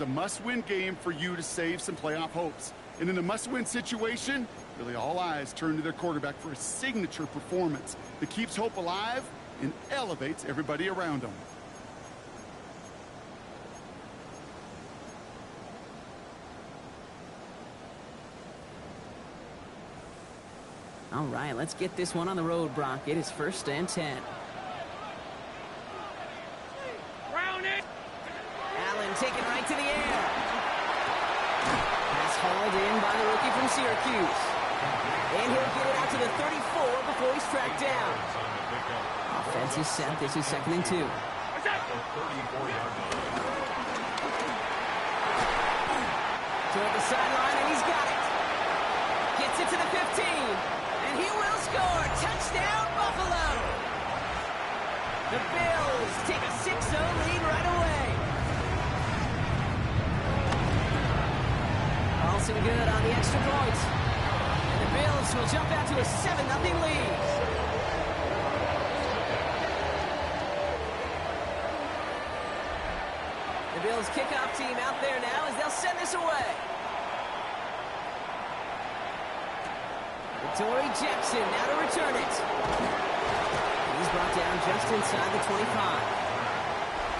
a must-win game for you to save some playoff hopes. And in a must-win situation, really all eyes turn to their quarterback for a signature performance that keeps hope alive and elevates everybody around them. All right, let's get this one on the road, Brock. It is 1st and 10. Allen taken right to the air. Pass hauled in by the rookie from Syracuse. And he'll get it out to the 34 before he's tracked down. Offense is set. This is 2nd and 2. Toward the sideline, and he's got it. Gets it to the 15. And he will score. Touchdown, Buffalo. The Bills take a 6-0 lead right away. Olsen good on the extra point. And the Bills will jump out to a 7-0 lead. The Bills kickoff team out there now as they'll send this away. Torrey Jackson now to return it. He's brought down just inside the 25.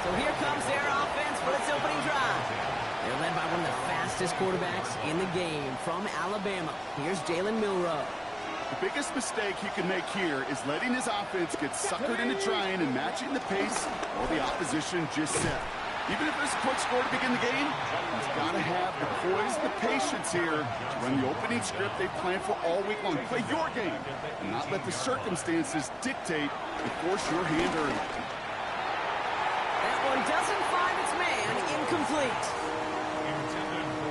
So here comes their offense for its opening drive. They're led by one of the fastest quarterbacks in the game from Alabama. Here's Jalen Milroe. The biggest mistake he can make here is letting his offense get suckered into trying and matching the pace while the opposition just set. Even if there's a quick score to begin the game, he's got to have the poise and the patience here to run the opening script they've planned for all week long. Play your game and not let the circumstances dictate and force your hand early. That one doesn't find its man. Incomplete.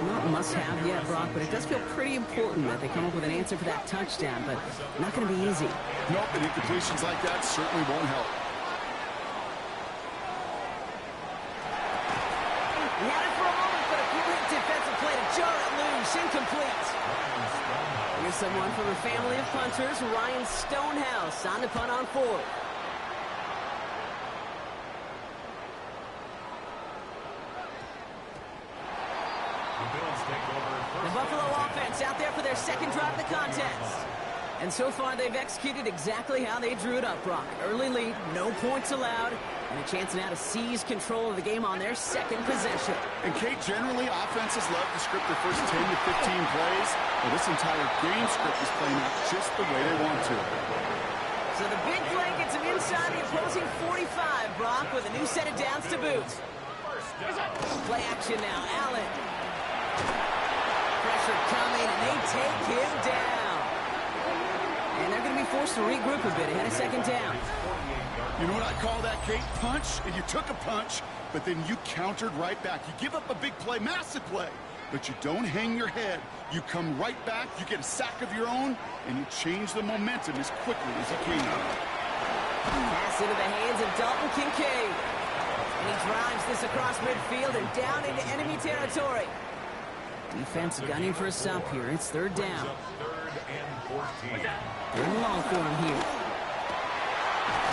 Not must-have yet, Brock, but it does feel pretty important that they come up with an answer for that touchdown, but not going to be easy. Nope, and incompletions like that certainly won't help. He had it for a moment, but a great defensive play to jar it loose. Incomplete. Here's someone from a family of punters, Ryan Stonehouse, on the punt on 4th. The Buffalo offense out there for their 2nd drive of the contest. And so far, they've executed exactly how they drew it up, Brock. Early lead, no points allowed, and a chance now to seize control of the game on their 2nd possession. And, Kate, generally, offenses love to script their first 10 to 15 plays. Well, this entire game script is playing out just the way they want to. So the big play gets him inside the opposing 45, Brock, with a new set of downs to boot. Play action now, Allen. Pressure coming, and they take him down. And they're going to be forced to regroup a bit ahead of 2nd down. You know what I call that, Kate? Punch, and you took a punch, but then you countered right back. You give up a big play, massive play, but you don't hang your head. You come right back, you get a sack of your own, and you change the momentum as quickly as you can. Pass into the hands of Dalton Kincaid. And he drives this across midfield and down into enemy territory. Defense gunning for a stop here. It's 3rd down. 3rd and long for him here.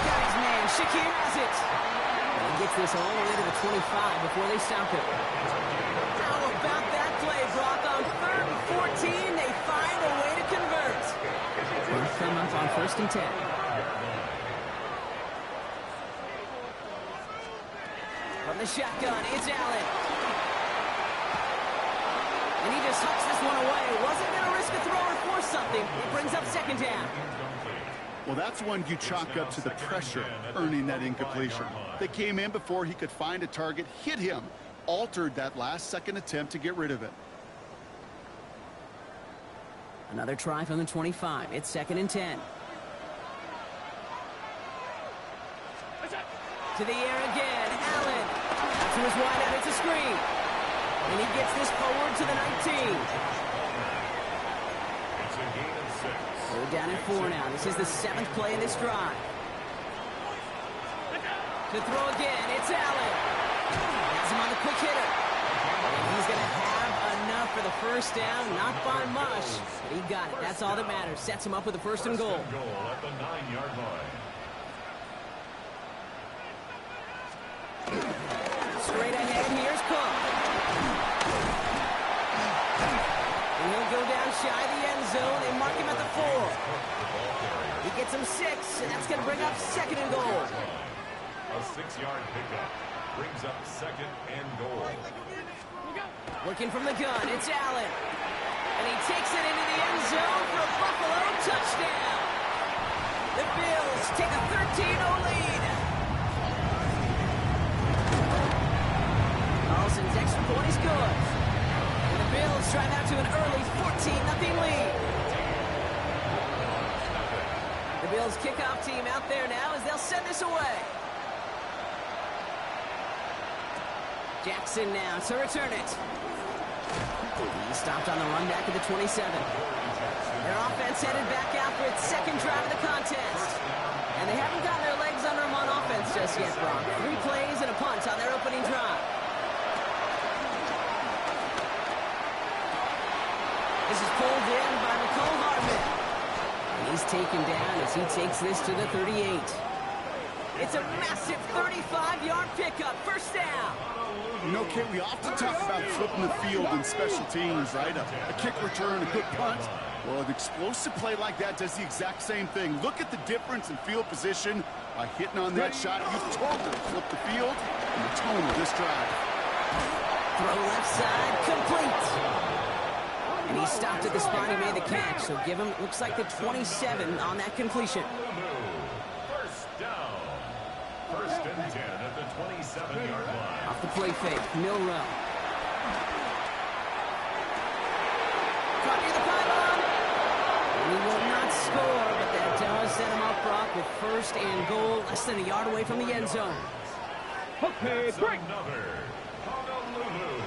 Got his man. Shakir has it. And he gets this all the way to the 25 before they stop it. How about that play, Brock? On 3rd and 14, they find a way to convert. They'll come up on 1st and 10. From the shotgun, it's Allen. And he just hucks this one away. Wasn't going to risk a throw or force something. It brings up 2nd down. Well, that's one you chalk up to the pressure, earning that incompletion. They came in before he could find a target, hit him, altered that last-second attempt to get rid of it. Another try from the 25. It's 2nd and 10. To the air again, Allen. To his wide out, it's a screen. And he gets this forward to the 19. We're down at 4 now. This is the 7th play in this drive. To throw again, it's Allen. Has him on the quick hitter. And he's going to have enough for the 1st down. Not by much, but he got it. That's all that matters. Sets him up with a 1st and goal. At the 9-yard line. Straight ahead, here's Cook. shy of the end zone. They mark him at the 4. He gets him 6, and that's going to bring up 2nd and goal. A 6-yard pickup brings up 2nd and goal. Working from the gun, it's Allen. And he takes it into the end zone for a Buffalo touchdown. The Bills take a 13-0 lead. Carlson's extra point is good. And the Bills drive out to an early 14-0 lead. The Bills kickoff team out there now as they'll send this away. Jackson now to return it. He stopped on the run back at the 27. Their offense headed back out for its 2nd drive of the contest. And they haven't gotten their legs under them on offense just yet, Brock. 3 plays and a punt on their opening drive. This is pulled in by Nicole Hardman. And he's taken down as he takes this to the 38. It's a massive 35-yard pickup. First down. You know, Kate, we often talk about flipping the field in special teams, right? A kick return, a good punt. Well, an explosive play like that does the exact same thing. Look at the difference in field position by hitting on that shot. You've totally flipped the field and the tone of this drive. Throw left side, complete. And he stopped at the spot he made the catch, so give him, looks like the 27 on that completion. First down. 1st and 10 at the 27-yard line. Off the play fake, Milrow. Caught near the pylon. And he will not score, but that does set him up, Brock, with 1st and goal, less than a yard away from the end zone. Okay, break. Another Honolulu.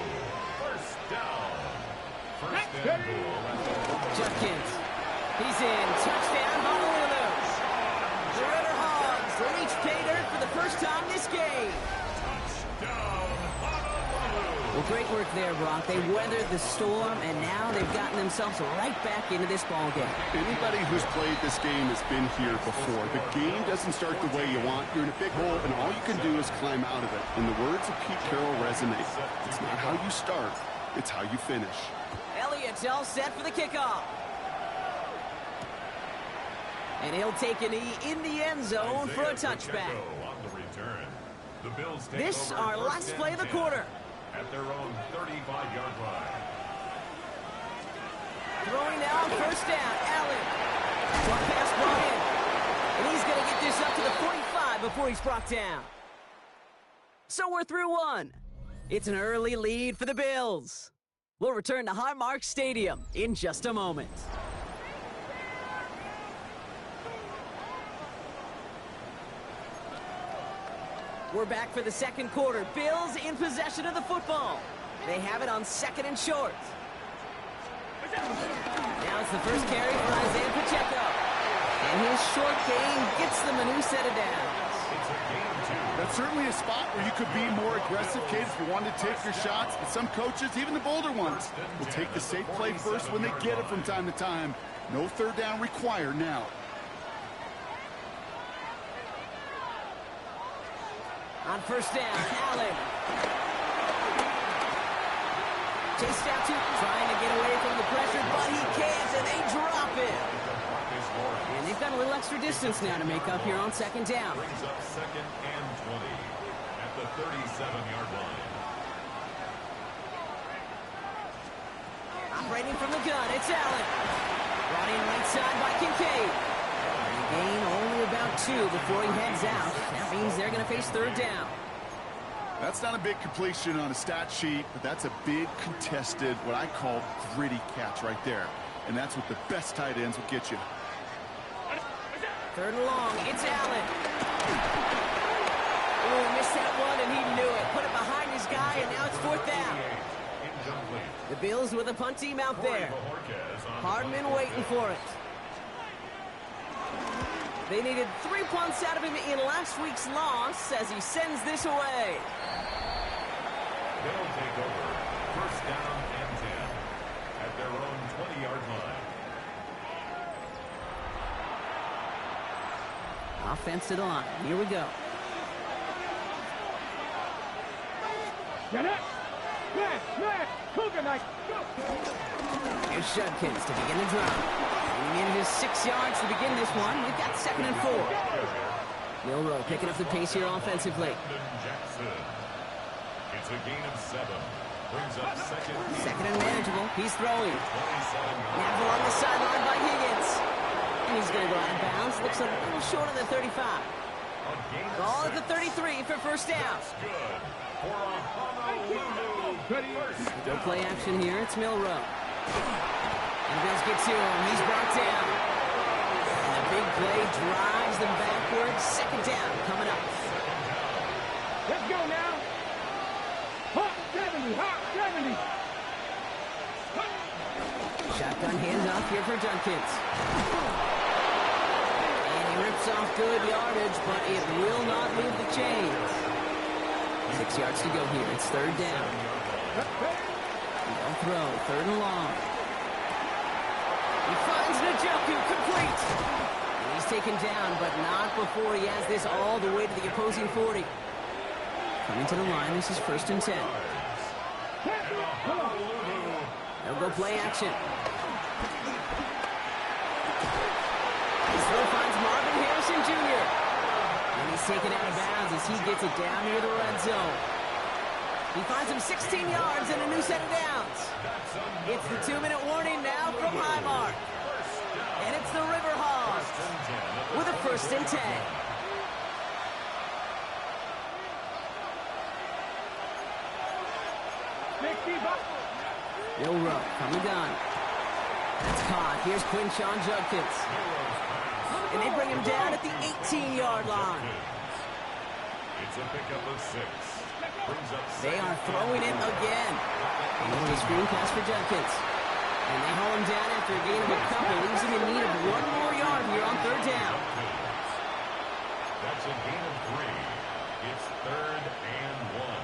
First down. 1st and goal. Judkins. He's in. Touchdown, Honolulu. The Riverhogz reach pay dirt for the first time this game. Well, great work there, Brock. They weathered the storm, and now they've gotten themselves right back into this ball game. Anybody who's played this game has been here before. The game doesn't start the way you want. You're in a big hole, and all you can do is climb out of it. And the words of Pete Carroll resonate. It's not how you start, it's how you finish. Elliott's all set for the kickoff. And he'll take a knee in the end zone for a touchback. This our last play of the quarter. At their own 35-yard line. Throwing now on 1st down, Allen. Short pass brought in. And he's going to get this up to the 45 before he's brought down. So we're through 1. It's an early lead for the Bills. We'll return to Highmark Stadium in just a moment. We're back for the 2nd quarter. Bills in possession of the football. They have it on 2nd and short. Now it's the first carry for Isaiah Pacheco. And his short gain gets them a new set of downs. That's certainly a spot where you could be more aggressive, Kate, if you wanted to take your shots. But some coaches, even the bolder ones, will take the safe play first when they get it from time to time. No 3rd down required now. On 1st down, Allen. Chased out to trying to get away from the pressure, but he can't, and they drop it. And they've got a little extra distance now to make up here on 2nd down. Brings up 2nd and 20 at the 37-yard line. Operating from the gun, it's Allen. Brought in right side by Kincaid. Gain only about 2 before he heads out. That means they're going to face 3rd down. That's not a big completion on a stat sheet, but that's a big contested, what I call gritty catch right there. And that's what the best tight ends will get you. 3rd and long, it's Allen. Oh, missed that one, and he knew it. Put it behind his guy, and now it's 4th down. The Bills with a punt team out there. Hardman waiting for it. They needed 3 punts out of him in last week's loss as he sends this away. They'll take over 1st down and 10 at their own 20-yard line. Offense to the line. Here we go. Get it! Yes! Here's Judkins to begin the drive. He manages 6 yards to begin this one. We've got 2nd and 4. Milroe picking up the pace here offensively. It's a gain of 7. Brings up 2nd and manageable. He's throwing. Now along the sideline by Higgins. And he's going to go out of bounds. Looks a little short of the 35. Ball at the 33 for first down. Go play action here. It's Milroe. And Bills get to him. He's brought down. And the big play drives them backwards. 2nd down coming up. Let's go now. Hot 70, hot 70. Shotgun handoff here for Judkins. And he rips off good yardage, but it will not move the chains. 6 yards to go here. It's 3rd down. They'll throw. 3rd and long. He finds Njoku complete. And he's taken down, but not before he has this all the way to the opposing 40. Coming to the line, this is 1st and 10. They'll go play action. His throw finds Marvin Harrison Jr. And he's taken out of bounds as he gets it down near the red zone. He finds him 16 yards and a new set of downs. It's the 2-minute warning now from Highmark. And it's the Riverhogz with a 1st and 10. Milroe from the gun. That's caught. Here's Quinshon Judkins. And they bring him down at the 18-yard line. It's a pickup of 6. They are throwing it again. And a screen pass for Judkins. And they haul him down after a gain of a couple. Leaves him in need of 1 more yard here on 3rd down. That's a gain of 3. It's 3rd and 1.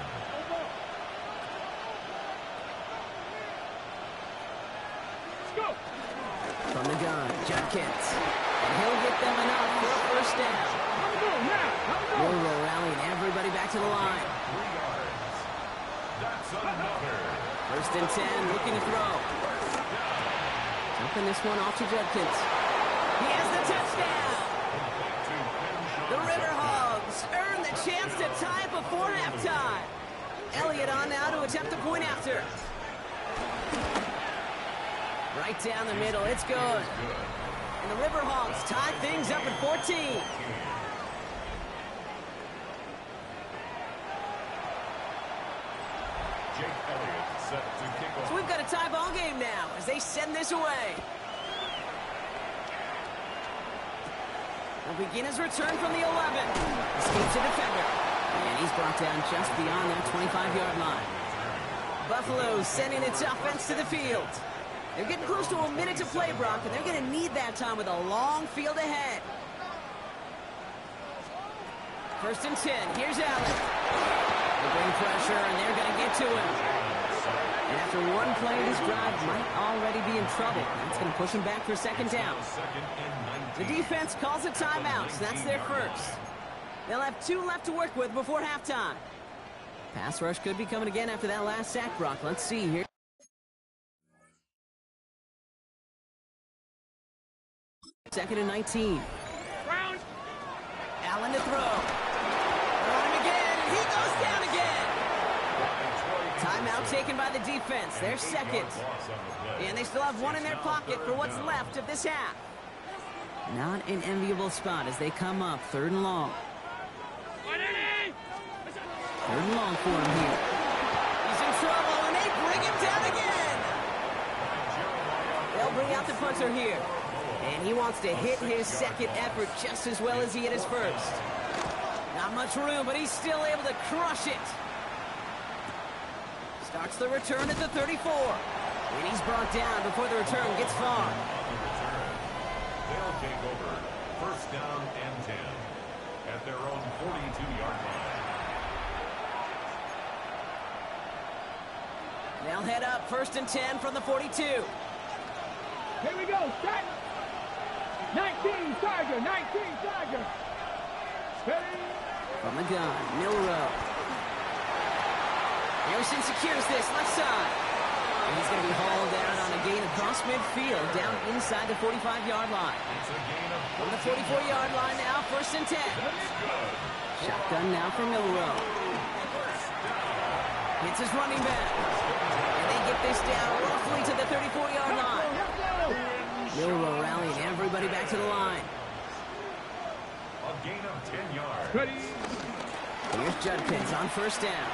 From the gun, Judkins. And he'll get them enough for a 1st down. Milroe rallying everybody back to the line. 3 yards. That's another. 1st and 10, looking to throw. Jumping this one off to Judkins. He has the touchdown. The Riverhogz earn the chance to tie before halftime. Elliott on now to attempt a point after. Right down the middle, it's good. And the Riverhogz tie things up at 14. So we've got a tie ball game now as they send this away. Will begin his return from the 11. Escapes a defender. And he's brought down just beyond that 25-yard line. Buffalo sending its offense to the field. They're getting close to a minute to play, Brock, and they're going to need that time with a long field ahead. 1st and 10. Here's Allen. They bring pressure, and they're going to get to him. And after one play, this drive might already be in trouble. That's going to push him back for 2nd down. The defense calls a timeout, so that's their 1st. They'll have 2 left to work with before halftime. Pass rush could be coming again after that last sack, Brock. Let's see here. 2nd and 19. Allen to throw. On him again, and he goes down again. Timeout taken by the defense. Their 2nd. And they still have 1 in their pocket for what's left of this half. Not an enviable spot as they come up 3rd and long. 3rd and long for him here. He's in trouble, and they bring him down again. They'll bring out the punter here. And he wants to hit his 2nd effort just as well as he hit his 1st. Not much room, but he's still able to crush it. Starts the return at the 34. And he's brought down before the return gets far. They'll take over 1st down and 10 at their own 42-yard line. They'll head up 1st and 10 from the 42. Here we go, set. 19 Tiger, 19 Tiger. Ready? From the gun, Milroe. Harrison secures this, left side. And he's going to be hauled out on a gain across midfield, down inside the 45-yard line. From the 44-yard line now, 1st and 10. Shotgun now for Milrow. Hits his running back. And they get this down roughly to the 34-yard line. Milrow rallying everybody back to the line. A gain of 10 yards. Ready. Here's Judkins on 1st down.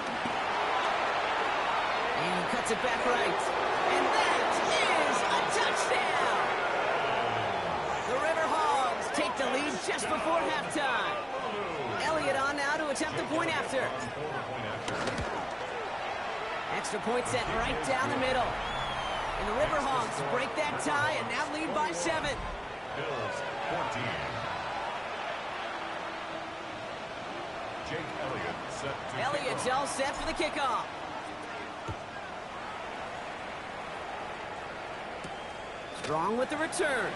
And he cuts it back right. And that is a touchdown! The Riverhogz take the lead just before halftime. Elliott on now to attempt the point after. Extra point set right down the middle. And the Riverhogz break that tie and now lead by 7. Bills 14. Jake Elliott set to Elliott's all set for the kickoff. Strong with the return.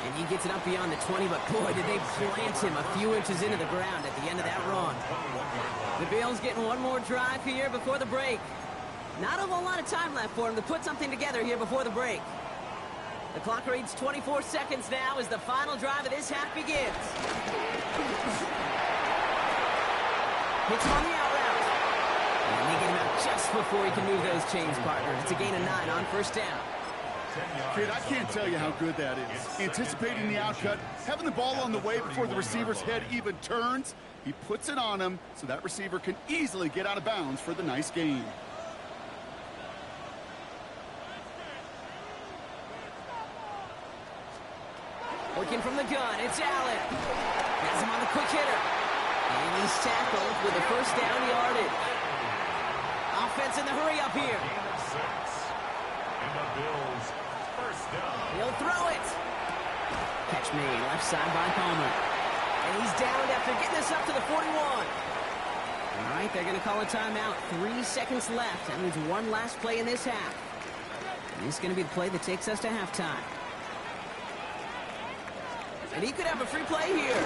And he gets it up beyond the 20, but boy, did they plant him a few inches into the ground at the end of that run. The Bills getting one more drive here before the break. Not a whole lot of time left for him to put something together here before the break. The clock reads 24 seconds now as the final drive of this half begins. Hits him on the out route. And they get him out just before he can move those chains, partner. It's a gain of 9 on 1st down. Kid, I can't tell you how good that is. Anticipating the outcut, having the ball on the way before the receiver's head even turns, he puts it on him so that receiver can easily get out of bounds for the nice gain. Working from the gun, it's Allen. Has him on the quick hitter. And he's tackled with a 1st down yardage. Offense in the hurry up here. gain of 6. And the Bills 1st down. He'll throw it. Catch made left side by Palmer. And he's downed after getting this up to the 41. All right, they're going to call a timeout. 3 seconds left. That means one last play in this half. And this is going to be the play that takes us to halftime. And he could have a free play here.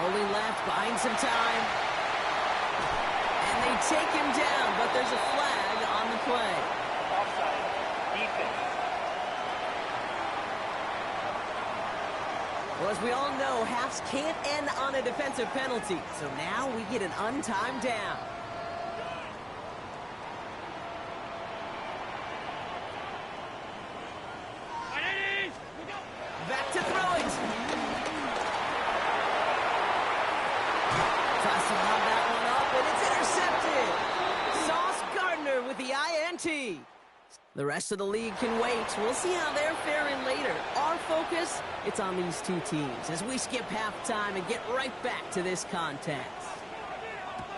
Rolling left, buying some time. And they take him down, but there's a flag on the play. Offside. Defense. Well, as we all know, halves can't end on a defensive penalty. So now we get an untimed down. Back to throw it. Tries to lob that one up, and it's intercepted. Sauce Gardner with the INT. The rest of the league can wait. We'll see how they're faring later. Our focus, it's on these two teams as we skip halftime and get right back to this contest.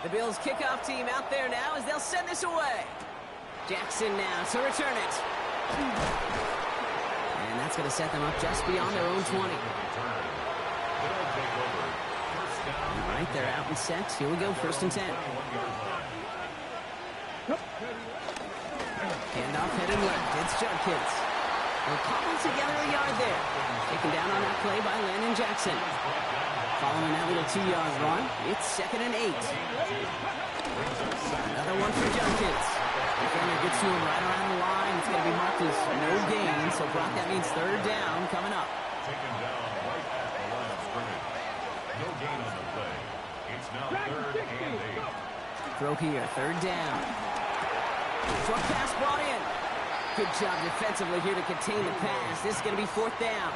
The Bills kickoff team out there now as they'll send this away. Jackson now to return it. And that's going to set them up just beyond their own 20. All right, they're out and set. Here we go, 1st and 10. Handoff headed left. It's Judkins. They'll cobble together a yard there. Taken down on that play by Landon Jackson. Following that little 2-yard run, it's 2nd and 8. Another one for Judkins. Defender gets to him right around the line. It's going to be marked as no gain. So, Brock, that means 3rd down coming up. Taken down right at the line of scrimmage. No gain on the play. It's now 3rd and 8. Throw here, 3rd down. Short pass brought in. Good job defensively here to contain the pass. This is going to be 4th down.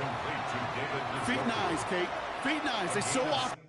Feet nice, Kate. Feet nice. They so often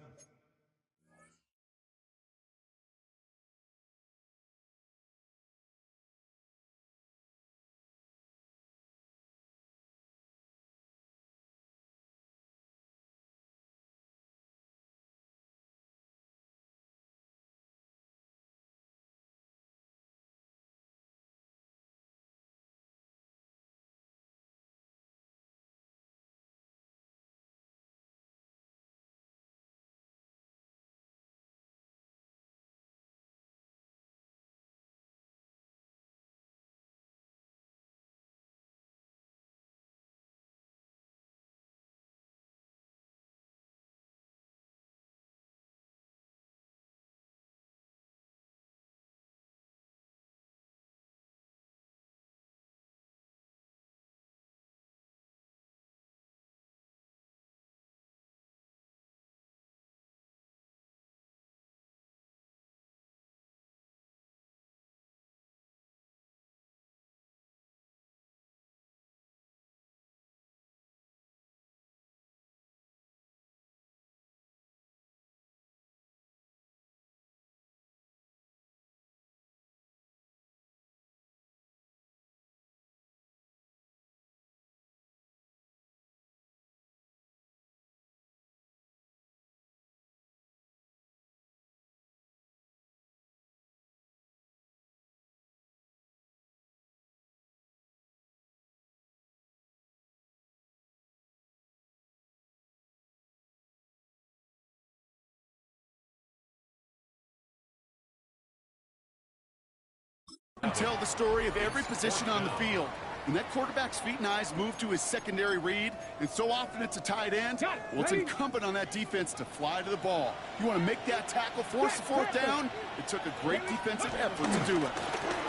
And tell the story of every position on the field. When that quarterback's feet and eyes move to his secondary read, and so often it's a tight end, well, it's incumbent on that defense to fly to the ball. You want to make that tackle, force the fourth down? It took a great defensive effort to do it.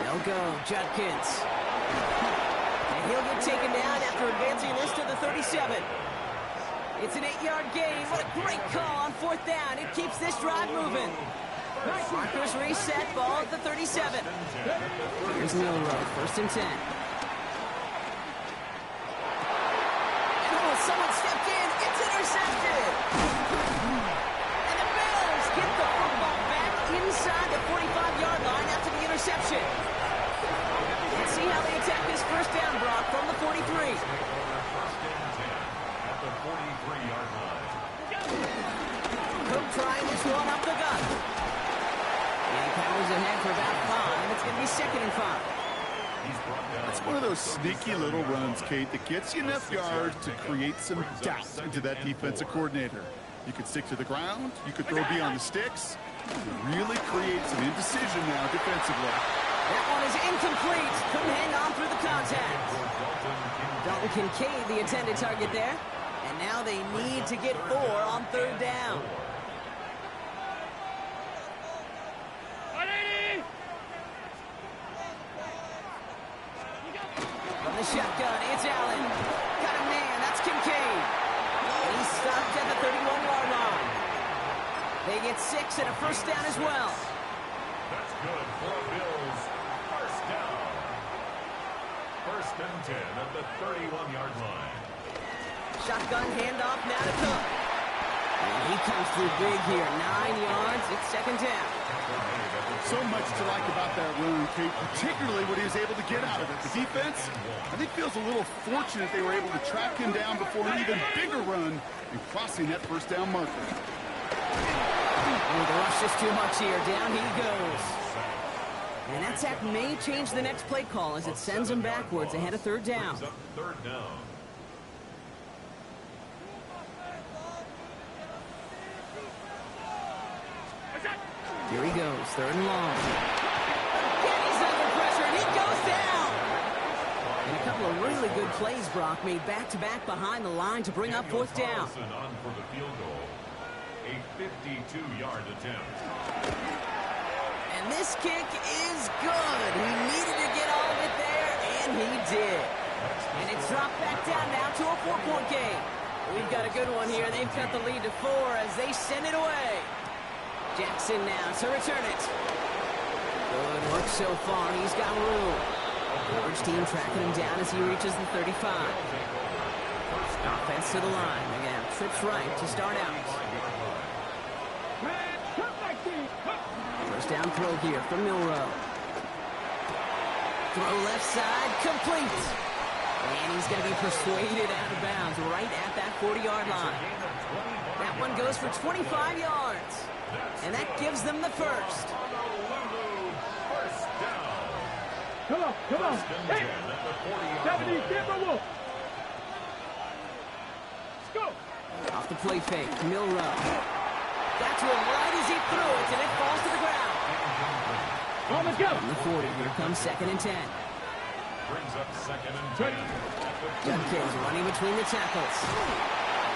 They'll go, Judkins. And he'll get taken down after advancing this to the 37. It's an 8-yard gain. What a great call on fourth down. It keeps this drive moving. Markers reset, ball at the 37. Here's Milrow, 1st and 10. Someone stepped in. It's intercepted. And the Bears get the football back inside the 45-yard line after the interception. Let's see how they attack this first down, Brock, from the 43. First and 10 at the 43-yard line. Cook trying this one up the gut. And he powers ahead for about 5. It's going to be 2nd and 5. It's one of those sneaky little runs, Kate, that gets you enough yards to create some doubt into that defensive coordinator. You could stick to the ground. You could throw beyond the sticks. You really create some indecision now defensively. That one is incomplete. Couldn't hang on through the contact. Dalton Kincaid, the intended target there. And now they need to get 4 on 3rd down. From the shotgun, it's Allen. Got a man, that's Kincaid. And he's stopped at the 31-yard line. They get 6 and a first down as well. That's good for Bills. First down. 1st and 10 at the 31-yard line. Shotgun handoff now to Cook. And he comes through big here. 9 yards, it's 2nd down. So much to like about that run, Kate, particularly what he was able to get out of it. The defense, I think, feels a little fortunate they were able to track him down before an even bigger run and crossing that first down marker. Oh, the rush is too much here. Down he goes. And that sack may change the next play call as it sends him backwards ahead of 3rd down. 3rd down. Here he goes, 3rd and long. Again, he's under pressure, and he goes down! And a couple of really good plays, Brock, made back-to-back behind the line to bring up 4th down. On for the field goal. A 52-yard attempt. And this kick is good. He needed to get all of it there, and he did. And it's dropped back down now to a 4-point game. We've got a good one here. They've cut the lead to 4 as they send it away. Jackson now to return it. Good work so far. He's got room. Coverage team tracking him down as he reaches the 35. Offense to the line. Again, trips right to start out. First down throw here from Milrow. Throw left side, complete. And he's going to be persuaded out of bounds right at that 40-yard line. That one goes for 25 yards. And that gives them the first. Come on, come on. Hey, 70, Wolf. Let's go. Off the play fake, Milrow. That's one right as he threw it, and it falls to the ground. On the go. On the 40, here comes 2nd and 10. Brings up 2nd and 10. Judkins running between the tackles.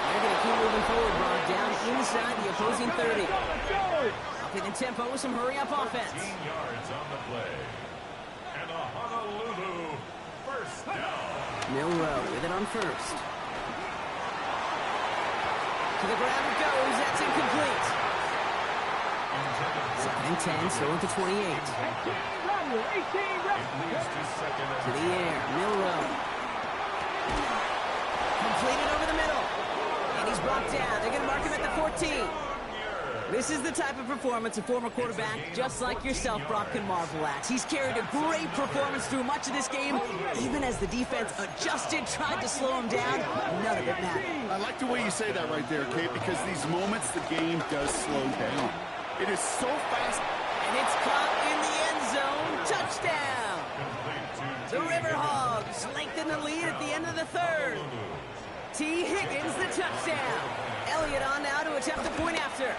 They're going to keep moving forward, Brock, down inside the opposing 30. Upping the tempo with some hurry-up offense. 15 yards on the play. And a Honolulu first down. Milrow with it on 1st. To the ground it goes. That's incomplete. 2nd and 10, so at the 28. 18 runner. To the air, Milrow. Completed over the middle. And he's brought down. They're going to mark him at the 14. This is the type of performance a former quarterback just like yourself, Brock, can marvel at. He's carried a great performance through much of this game. Even as the defense adjusted, tried to slow him down, none of it mattered. I like the way you say that right there, Kate, because these moments the game does slow down. It is so fast. And it's caught in the end zone. Touchdown! The Riverhogz lengthen the lead at the end of the 3rd. T. Higgins, the touchdown. Elliott on now to attempt the point after.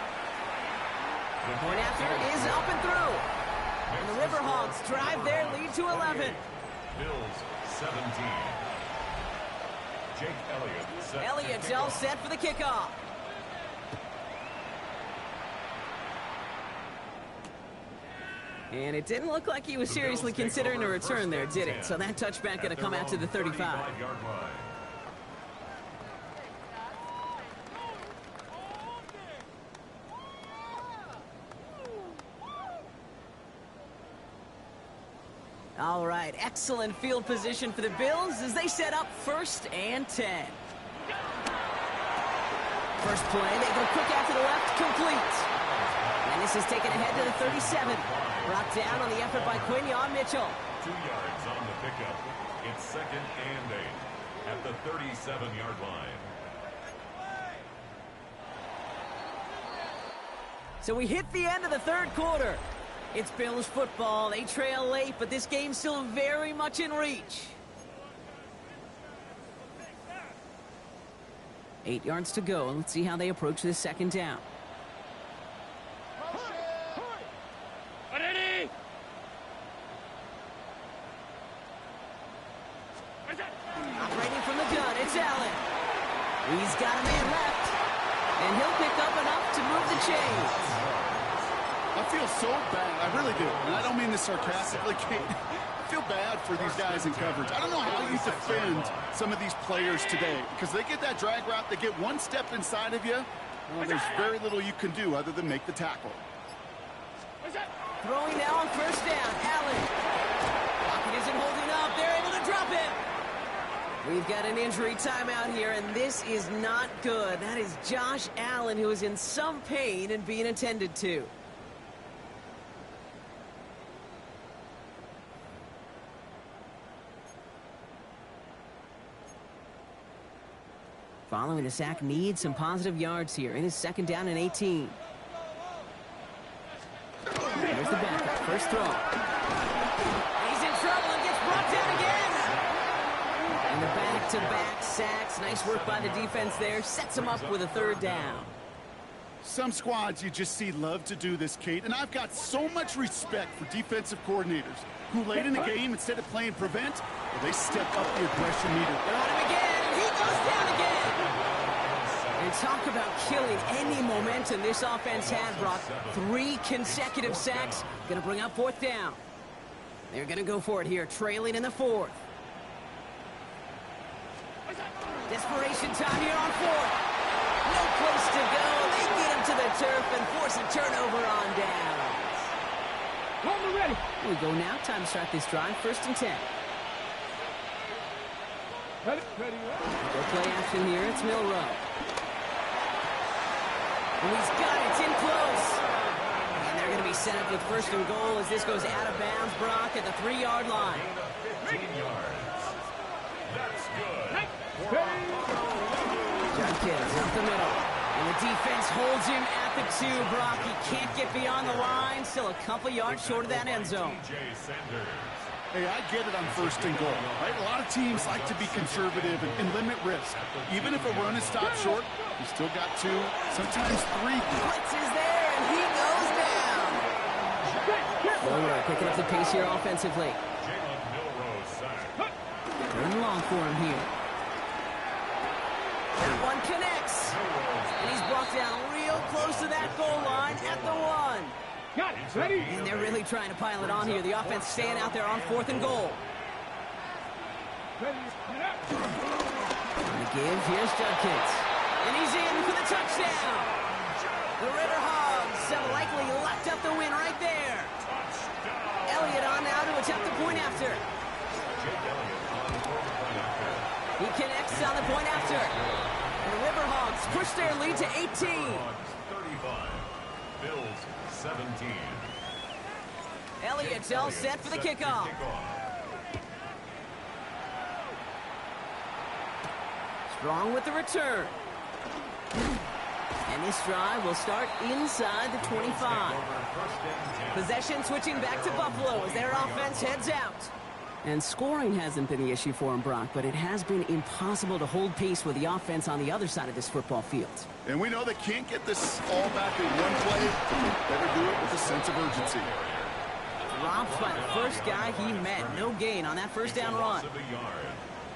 The point after is up and through. And the Riverhogz Riverhogz drive their lead to 11. Bills 17. Jake Elliott set to Elliott's kick all off. set for the kickoff. And it didn't look like he was seriously considering a return there, did it? So that touchback going to come out to the 35. 35-yard line. All right, excellent field position for the Bills as they set up 1st and 10. First play, they go quick out to the left, complete. And this is taken ahead to the 37. Brought down on the effort by Quinion Mitchell. 2 yards on the pickup. It's 2nd and 8 at the 37-yard line. So we hit the end of the 3rd quarter. It's Bills football. They trail late, but this game's still very much in reach. 8 yards to go. Let's see how they approach this 2nd down. Operating from the gun, it's Allen. He's got a man left, and he'll pick up enough to move the chains. I feel so bad. I really do. And I don't mean this sarcastically, Kate. I feel bad for these guys in coverage. I don't know how you defend some of these players today because they get that drag route, they get one step inside of you. Well, there's very little you can do other than make the tackle. Throwing now on 1st down, Allen. Pocket isn't holding up. They're able to drop him. We've got an injury timeout here, and this is not good. That is Josh Allen, who is in some pain and being attended to. Following the sack, needs some positive yards here. It is 2nd down and 18. Here's the backup. First throw. He's in trouble and gets brought down again. And the back-to-back sacks. Nice work by the defense there. Sets him up with a 3rd down. Some squads you just see love to do this, Kate, and I've got so much respect for defensive coordinators who late in the game, instead of playing prevent, well, they step up the aggression needed. They're on him again. He goes down again. And talk about killing any momentum this offense had, Brock. 3 consecutive sacks. Going to bring up 4th down. They're going to go for it here, trailing in the 4th. Desperation time here on 4th. No place to go. They get him to the turf and force a turnover on downs. Ready. Here we go now. Time to start this drive. 1st and 10. Ready. Go play action here. It's Milrow. And he's got it. It's in close. And they're going to be set up with 1st and goal as this goes out of bounds, Brock, at the 3-yard line. 15 yards. That's good. Judkins up the middle. And the defense holds him at the 2, Brock. He can't get beyond the line. Still a couple yards short of that end zone. Hey, I get it on 1st and goal, right? A lot of teams like to be conservative and limit risk. Even if a run is stopped short, you still got 2, sometimes 3. Blitz is there, and he goes down. Milrow picking up the pace here offensively. Third and long for him here. That one connects. And he's brought down real close to that goal line at the 1. Got it. Ready. And they're really trying to pile it on here. The offense staying out there on 4th and goal. Ready. On the give, here's Judkins. And he's in for the touchdown. The Riverhogz have likely locked up the win right there. Elliott on now to attempt the point after. He connects on the point after. And the Riverhogz push their lead to 18. 35. Bills 17. Elliott's all set for the kickoff. Strong with the return. And this drive will start inside the 25. Possession switching back to Buffalo as their offense heads out. And scoring hasn't been the issue for him, Brock, but it has been impossible to hold pace with the offense on the other side of this football field. And we know they can't get this all back in one play, but they better do it with a sense of urgency. Dropped by the first guy he met. No gain on that first down run.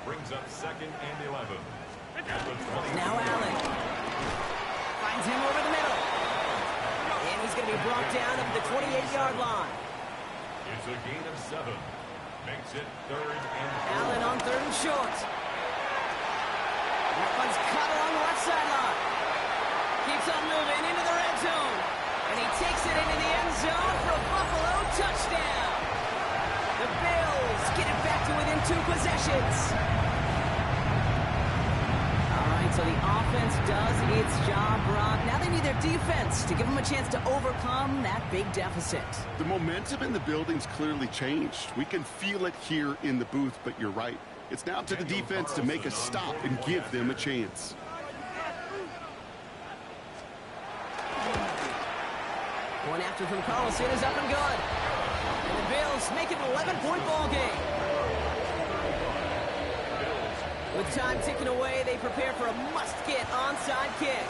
Brings up 2nd and 11. Now Allen finds him over the middle. And he's going to be brought down at the 28-yard line. It's a gain of 7. Makes it 3rd and 4. Allen on 3rd and short. That one's cut along the left sideline. Keeps on moving into the red zone. And he takes it into the end zone for a Buffalo touchdown. The Bills get it back to within 2 possessions. All right, so the offense does its job, Brock. Now they need their defense to give them a chance to overcome that big deficit. The momentum in the building's clearly changed. We can feel it here in the booth, but you're right. It's now up to the defense to make a stop and give them a chance. One after from Carlson is up and good. And the Bills make it an 11-point ball game. With time ticking away, they prepare for a must-get onside kick.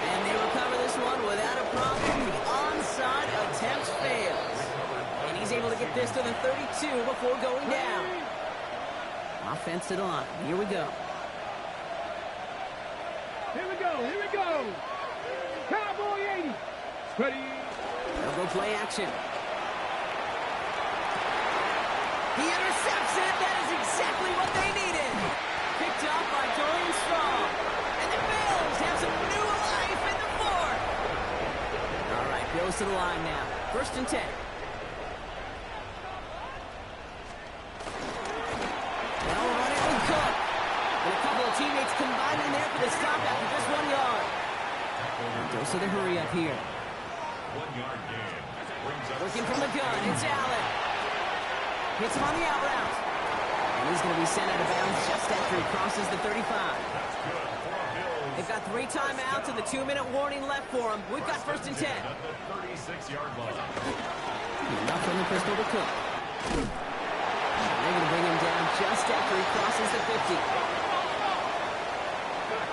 And they recover this one without a problem. The onside attempt fails. And he's able to get this to the 32 before going down. Offense to the line. Here we go. Here we go. Here we go. Cowboy 80. Ready. They'll go play action. He intercepts it. That is exactly what they needed. Picked up by Dorian Strong. And the Bills have some new life in the fourth. All right, Bills to the line now. 1st and 10. They'll run it with Cook. And a couple of teammates combining there for the stop after just 1 yard. And goes to the hurry up here. 1-yard gain. Working from the gun, it's Allen. Hits him on the out route. And he's going to be sent out of bounds just after he crosses the 35. They've got 3 timeouts and the 2-minute warning left for them. We've got 1st and 10. At the 36-yard line. Enough from the pistol to Cook. They're going to bring him down just after he crosses the 50.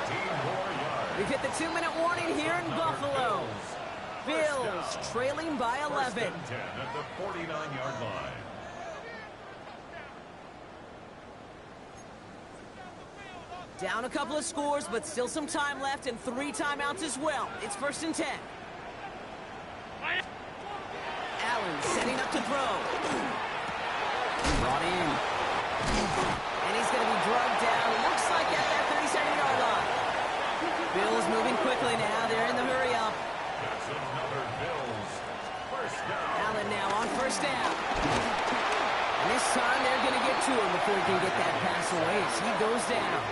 15 more yards. We've hit the 2-minute warning here in Buffalo. Bills trailing by 11. 1st and 10 at the 49-yard line. Down a couple of scores, but still some time left and 3 timeouts as well. It's 1st and 10. Allen setting up to throw. Brought in. And he's going to be drugged down. Looks like at that 32nd-yard line. Bills moving quickly now. They're in the hurry up. That's another Bills. 1st down. Allen now on 1st down. And this time they're going to get to him before he can get that pass away as he goes down.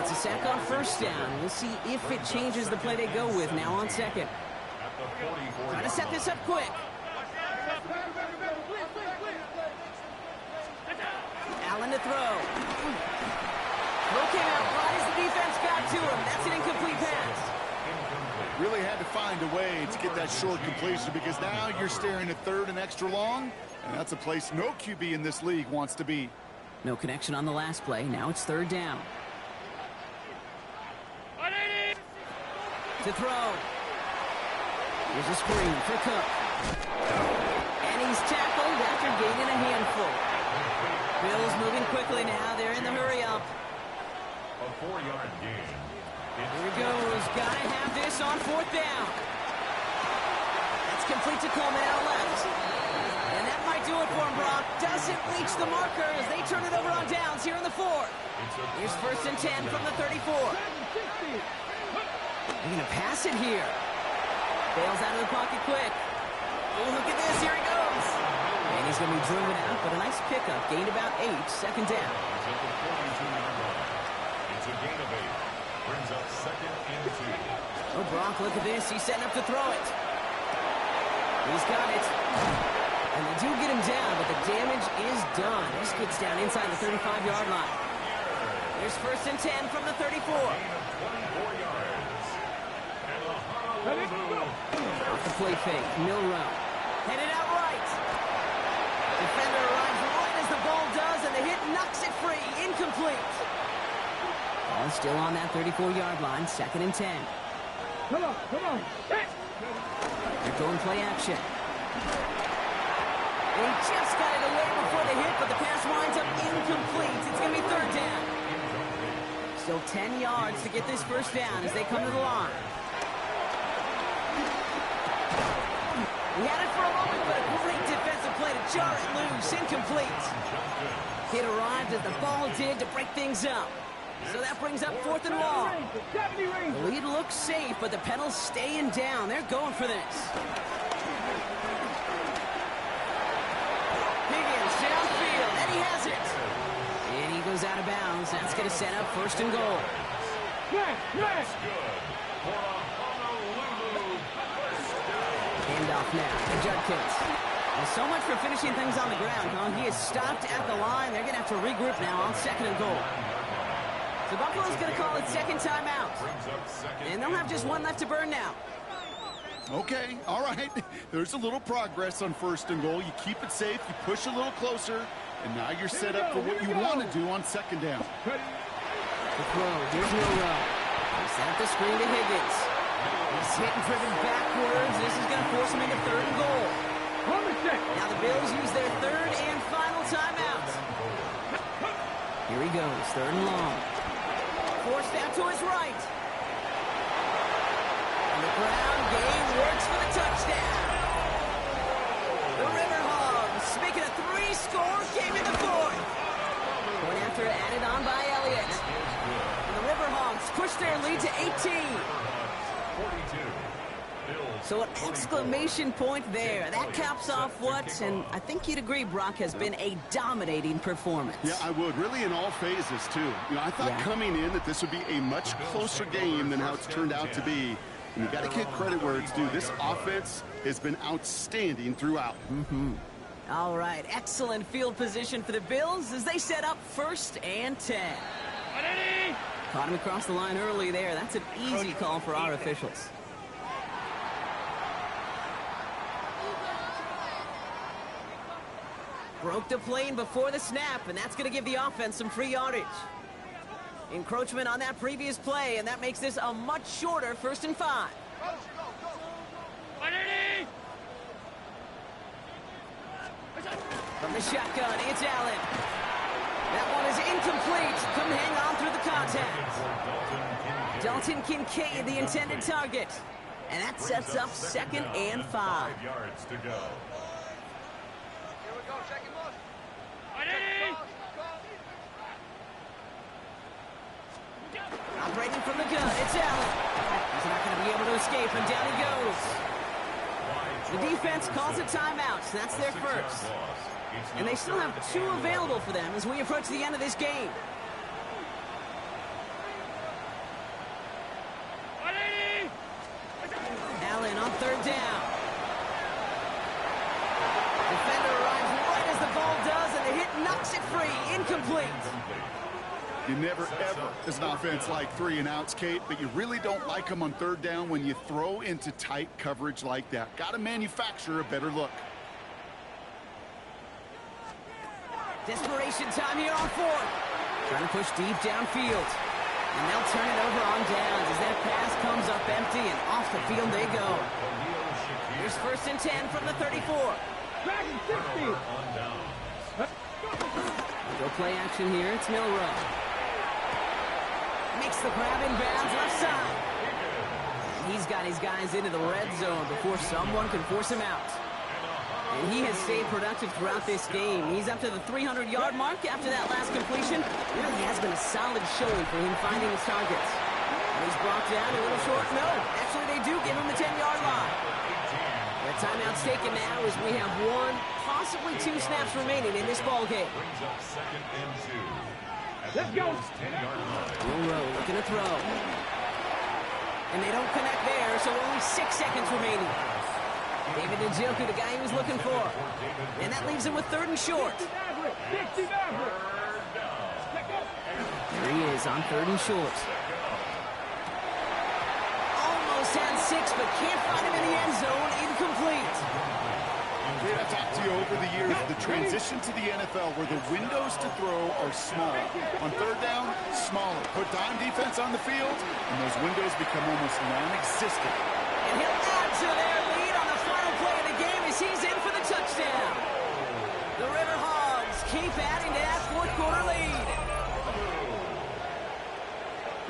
It's a sack on 1st down. We'll see if it changes the play they go with now on 2nd. At the 44. Trying to set this up quick. Allen to throw. Throw came out right as the defense got to him. That's an incomplete pass. Really had to find a way to get that short completion because now you're staring at 3rd and extra long, and that's a place no QB in this league wants to be. No connection on the last play. Now it's 3rd down. To throw. Here's a screen for Cook. And he's tackled after gaining a handful. Bills moving quickly now. They're in the hurry up. A 4-yard gain. Here he goes. Gotta have this on 4th down. That's complete to Coleman out left. And that might do it for him, Brock. Doesn't reach the marker as they turn it over on downs here in the 4th. Here's 1st and 10 from the 34. They're going to pass it here. Bails out of the pocket quick. Oh, look at this. Here he goes. And he's going to be driven out, but a nice pickup. Gained about 8. 2nd down. He's at the 42-yard line. It's a gain of 8. Brings up 2nd and 2. Oh, Brock, look at this. He's setting up to throw it. He's got it. And they do get him down, but the damage is done. This gets down inside the 35-yard line. There's 1st and 10 from the 34. Gain of 24 yards. And a Honolulu. Off the play fake. Milrow. Headed out right. Defender arrives right as the ball does, and the hit knocks it free. Incomplete. Ball still on that 34-yard line. 2nd and 10. Come on, come on. Hey. They're going play action. And he just got it away before the hit, but the pass winds up incomplete. It's going to be third down. Still 10 yards to get this first down as they come to the line. He had it for a moment, but a great defensive play to jar it loose. Incomplete. It arrived as the ball did to break things up. So that brings up 4th and long. The lead looks safe, but the pedal's staying down. They're going for this. Higgins downfield, and he has it. And he goes out of bounds. That's going to set up 1st and goal. Handoff now to Judkins. Well, so much for finishing things on the ground, huh? He is stopped at the line. They're going to have to regroup now on 2nd and goal. So Buffalo's going to call it second timeout. And they'll have just one left to burn now. Okay, all right. There's a little progress on 1st and goal. You keep it safe, you push a little closer, and now you're set up for what you want to do on 2nd down. The throw, here's Milrow. He set up the screen to Higgins. He's hit and driven backwards. This is going to force him into 3rd and goal. Now the Bills use their 3rd and final timeout. Here he goes, 3rd and long. Forced out to his right. And the ground game works for the touchdown. The Riverhogz making a 3-score game in the 4th. Point after added on by Elliott. And the Riverhogz push their lead to 18. 42. So an exclamation point there. That caps off what, and I think you'd agree, Brock, has been a dominating performance. Yeah, I would. Really in all phases, too. You know, I thought coming in that this would be a much closer game than how it's turned out to be. And you got to give credit where it's due. This offense has been outstanding throughout. All right, excellent field position for the Bills as they set up 1st and 10. Caught him across the line early there. That's an easy call for our officials. Broke the plane before the snap, and that's going to give the offense some free yardage. Encroachment on that previous play, and that makes this a much shorter 1st and 5. From the shotgun, it's Allen. That one is incomplete. Couldn't hang on through the contact. Dalton Kincaid, the intended target. And that sets up 2nd and 5. Yards to go. Operating from the gun, it's Allen. He's not going to be able to escape, and down he goes. The defense calls a timeout. That's their first. And they still have 2 available for them as we approach the end of this game. Allen on 3rd down. Defender arrives right as the ball does, and the hit knocks it free. Incomplete. You never, ever, as an offense, like 3-and-outs, Kate, but you really don't like them on 3rd down when you throw into tight coverage like that. Got to manufacture a better look. Desperation time here on 4th. Trying to push deep downfield. And they'll turn it over on downs as that pass comes up empty, and off the field they go. Here's 1st and 10 from the 34. Go play action here. It's Milrow. Makes the grab in bounds left side. He's got his guys into the red zone before someone can force him out. And he has stayed productive throughout this game. He's up to the 300-yard mark after that last completion. Really has been a solid showing for him finding his targets. And he's brought down a little short. No, actually they do give him the 10-yard line. The timeout's taken now as we have 1, possibly 2 snaps remaining in this ball game. Let's go. Milrow looking to throw. And they don't connect there, so only 6 seconds remaining. David Njoku, the guy he was looking for. And that leaves him with 3rd and short. There he is on 3rd and short. Almost had 6, but can't find him in the end zone. Incomplete. Yeah, I've talked to you over the years, the transition to the NFL where the windows to throw are small. On 3rd down, smaller. Put dime defense on the field, and those windows become almost non-existent. And he'll add to their lead on the final play of the game as he's in for the touchdown.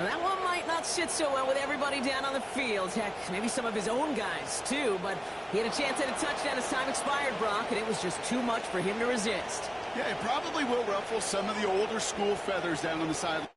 Well, that one might not sit so well with everybody down on the field. Heck, maybe some of his own guys, too. But he had a chance at a touchdown as time expired, Brock, and it was just too much for him to resist. Yeah, it probably will ruffle some of the older school feathers down on the sideline.